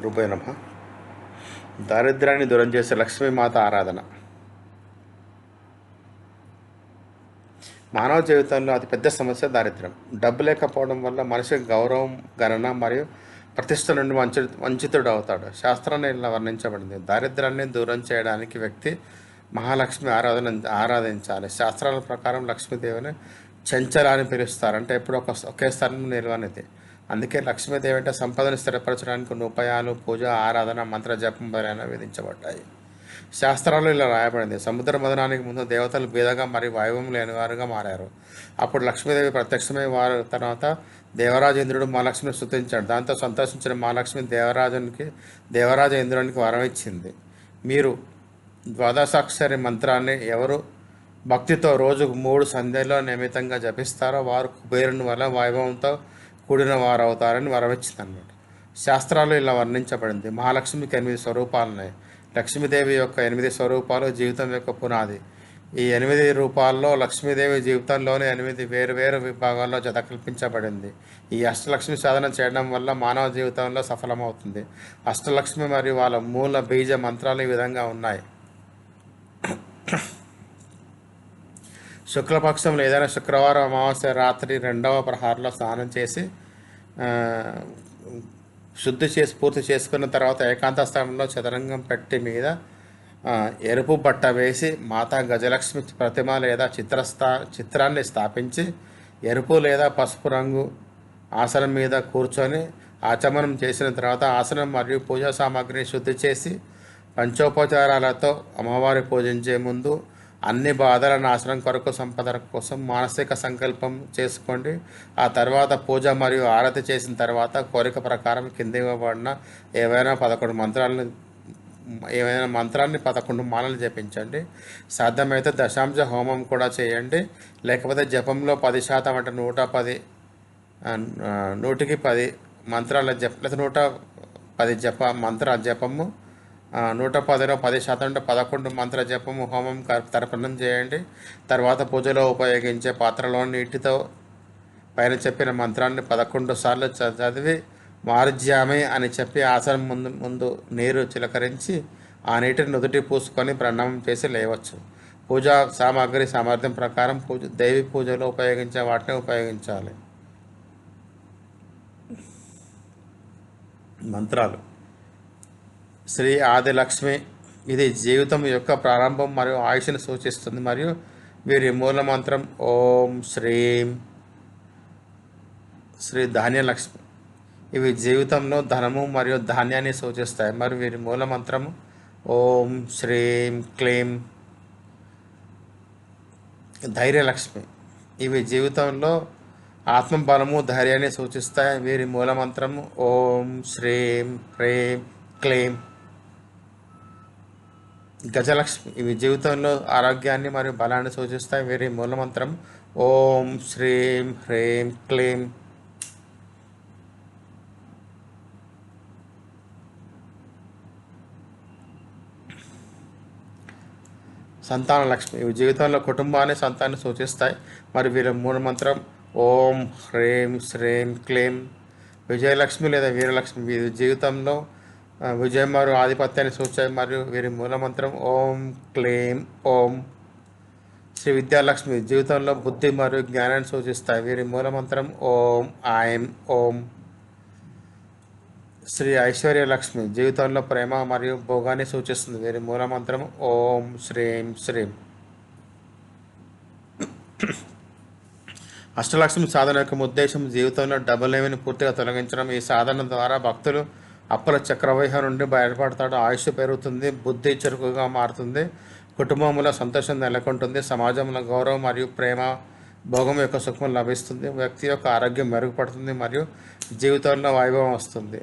రూపాయ నమ. దారిద్ర్యాన్ని దూరం చేసే లక్ష్మీమాత ఆరాధన. మానవ జీవితంలో అతిపెద్ద సమస్య దారిద్ర్యం. డబ్బు లేకపోవడం వల్ల మనిషికి గౌరవం, గణన మరియు ప్రతిష్ట నుండి వంచితుడు అవుతాడు. శాస్త్రాన్ని ఇలా వర్ణించబడింది. దారిద్ర్యాన్ని దూరం చేయడానికి వ్యక్తి మహాలక్ష్మి ఆరాధించాలి. శాస్త్రాల ప్రకారం లక్ష్మీదేవిని చెంచల అని పిలుస్తారు. అంటే ఎప్పుడు ఒకే స్థలం నిల్వనిది. అందుకే లక్ష్మీదేవి అంటే సంపదను స్థిరపరచడానికి కొన్ని ఉపాయాలు, పూజ, ఆరాధన, మంత్ర జపం మొదలైనవి విధించబడ్డాయి. శాస్త్రాలు ఇలా రాయబడింది. సముద్ర మదనానికి ముందు దేవతలు బీదగా మరియు వైభవం లేనివారుగా మారారు. అప్పుడు లక్ష్మీదేవి ప్రత్యక్షమై వారు తర్వాత దేవరాజేంద్రుడు మహాలక్ష్మిని స్తుతించాడు. దాంతో సంతోషించిన మహాలక్ష్మి దేవరాజ ఇంద్రునికి వరం ఇచ్చింది. మీరు ద్వాదశాక్షరి మంత్రాన్ని ఎవరు భక్తితో రోజుకు 3 సంధ్యల్లో నియమితంగా జపిస్తారో వారు కుబేరుని వల్ల వైభవంతో కూడిన వారు అవుతారని వరమిచ్చింది అన్నమాట. శాస్త్రాలు ఇలా వర్ణించబడింది. మహాలక్ష్మికి 8 స్వరూపాలున్నాయి. లక్ష్మీదేవి యొక్క 8 స్వరూపాలు జీవితం యొక్క పునాది. ఈ 8 రూపాల్లో లక్ష్మీదేవి జీవితంలోని 8 వేరు విభాగాల్లో జత కల్పించబడింది. ఈ అష్టలక్ష్మి సాధన చేయడం వల్ల మానవ జీవితంలో సఫలమవుతుంది. అష్టలక్ష్మి మరియు వాళ్ళ మూల బీజ మంత్రాలు ఈ విధంగా ఉన్నాయి. శుక్లపక్షంలో ఏదైనా శుక్రవారం అమావాస్య రాత్రి 2వ ప్రహారంలో స్నానం చేసి పూర్తి చేసుకున్న తర్వాత ఏకాంత స్థలంలో చదరంగం పెట్టి మీద ఎరుపు బట్ట వేసి మాతా గజలక్ష్మి ప్రతిమ లేదా చిత్రాన్ని స్థాపించి ఎరుపు లేదా పసుపు రంగు ఆసనం మీద కూర్చొని ఆచమనం చేసిన తర్వాత ఆసనం మరియు పూజా సామాగ్రిని శుద్ధి చేసి పంచోపచారాలతో అమ్మవారి పూజించే ముందు అన్ని బాధల నాశనం కొరకు, సంపద కోసం మానసిక సంకల్పం చేసుకోండి. ఆ తర్వాత పూజ మరియు ఆరతి చేసిన తర్వాత కోరిక ప్రకారం కింద ఇవ్వబడిన ఏవైనా 11 మంత్రాన్ని 11 మాలలు జపించండి. సాధ్యమైతే దశాంశ హోమం కూడా చేయండి. లేకపోతే జపంలో 10% అంటే 100కి 10 మంత్రాల లేదా 110 జపము, 110లో 10% అంటే 11 మంత్ర జపము, హోమం తర్పణం చేయండి. తర్వాత పూజలో ఉపయోగించే పాత్రలో నీటితో పైన చెప్పిన మంత్రాన్ని 11 సార్లు చదివి మార్జ్యామి అని చెప్పి ఆసనం ముందు నీరు చిలకరించి ఆ నీటిని నుదుటి పూసుకొని ప్రణామం చేసి లేవచ్చు. పూజా సామాగ్రి సామర్థ్యం ప్రకారం దేవి పూజలో ఉపయోగించే వాటిని ఉపయోగించాలి. మంత్రాలు. శ్రీ ఆదిలక్ష్మి. ఇది జీవితం యొక్క ప్రారంభం మరియు ఆయుష్ను సూచిస్తుంది. మరియు వీరి మూల మంత్రం ఓం శ్రీం శ్రీ ధాన్యలక్ష్మి. ఇవి జీవితంలో ధనము మరియు ధాన్యాన్ని సూచిస్తాయి. మరియు వీరి మూల మంత్రం ఓం శ్రీం క్లీం ధైర్యలక్ష్మి. ఇవి జీవితంలో ఆత్మబలము, ధైర్యాన్ని సూచిస్తాయి. వీరి మూల మంత్రం ఓం శ్రీం హ్రీం క్లీం గజలక్ష్మి. ఇవి జీవితంలో ఆరోగ్యాన్ని మరియు బలాన్ని సూచిస్తాయి. వీరి మూలమంత్రం ఓం శ్రీం హ్రీం క్లీం సంతాన లక్ష్మి. ఇవి జీవితంలో కుటుంబాన్ని, సంతానాన్ని సూచిస్తాయి. మరి వీరి మూలమంత్రం ఓం హ్రీం శ్రీం క్లీం విజయలక్ష్మి లేదా వీరలక్ష్మి. వీరి జీవితంలో విజయం మరియు ఆధిపత్యాన్ని సూచాయి. మరియు వీరి మూలమంత్రం ఓం క్లీం ఓం. శ్రీ విద్యాలక్ష్మి జీవితంలో బుద్ధి మరియు జ్ఞానాన్ని సూచిస్తాయి. వీరి మూలమంత్రం ఓం ఐం ఓం. శ్రీ ఐశ్వర్యలక్ష్మి జీవితంలో ప్రేమ మరియు భోగాన్ని సూచిస్తుంది. వీరి మూలమంత్రం ఓం శ్రీం శ్రీం. అష్టలక్ష్మి సాధన యొక్క ఉద్దేశం జీవితంలో డబ్బులేమిని పూర్తిగా తొలగించడం. ఈ సాధన ద్వారా భక్తులు అప్పుల చక్రవ్యూహం నుండి బయటపడతాడు. ఆయుష్ పెరుగుతుంది, బుద్ధి చురుకుగా మారుతుంది, కుటుంబంలో సంతోషం నెలకొంటుంది, సమాజంలో గౌరవం మరియు ప్రేమ, భోగం యొక్క సుఖం లభిస్తుంది, వ్యక్తి యొక్క ఆరోగ్యం మెరుగుపడుతుంది మరియు జీవితంలో వైభవం వస్తుంది.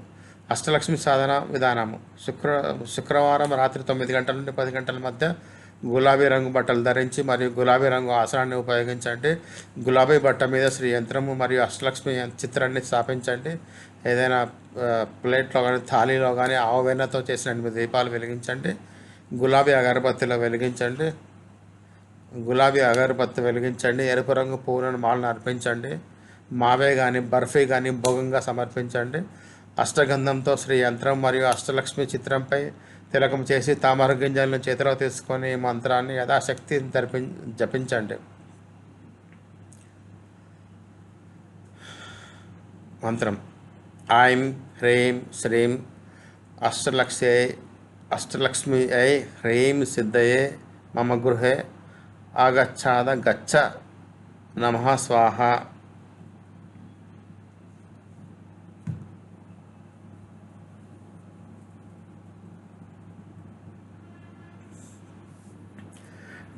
అష్టలక్ష్మి సాధన విధానము. శుక్రవారం రాత్రి 9 గంటల నుండి 10 గంటల మధ్య గులాబీ రంగు బట్టలు ధరించి మరియు గులాబీ రంగు ఆసనాన్ని ఉపయోగించండి. గులాబీ బట్ట మీద శ్రీ యంత్రము మరియు అష్టలక్ష్మి చిత్రాన్ని స్థాపించండి. ఏదైనా ప్లేట్లో కానీ థాలీలో కానీ ఆవు వెన్నతో చేసిన 8 దీపాలు వెలిగించండి. గులాబీ అగరబత్తి వెలిగించండి. ఎరుపు రంగు పువ్వులను మాలను అర్పించండి. మావే కానీ బర్ఫీ కానీ భోగంగా సమర్పించండి. అష్టగంధంతో శ్రీ యంత్రం మరియు అష్టలక్ష్మి చిత్రంపై తిలకం చేసి తామర గింజలను చేతిలో తీసుకొని ఈ మంత్రాన్ని యథాశక్తి జపించండి. మంత్రం: ఐం హ్రీం శ్రీం అష్టలక్ష్మ్యై హ్రీం సిద్ధయే మమ గృహే ఆగచ్ఛాద గచ్చ నమః స్వాహ.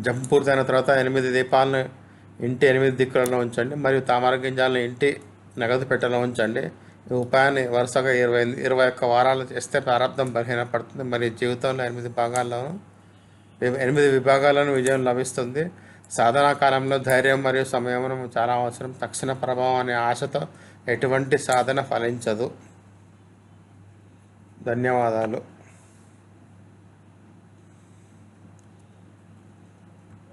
జపం పూర్తయిన తర్వాత 8 దీపాలను ఇంటి 8 దిక్కులలో ఉంచండి మరియు తామర గింజాలను ఇంటి నగదు పెట్టెలో ఉంచండి. ఈ ఉపాయాన్ని వరుసగా 21 వారాలు చేస్తే ప్రారంభం బలహీనపడుతుంది మరియు జీవితంలో 8 విభాగాలను విజయం లభిస్తుంది. సాధనా కాలంలో ధైర్యం మరియు సంయమనం చాలా అవసరం. తక్షణ ప్రభావం అనే ఆశతో ఎటువంటి సాధన ఫలించదు. ధన్యవాదాలు.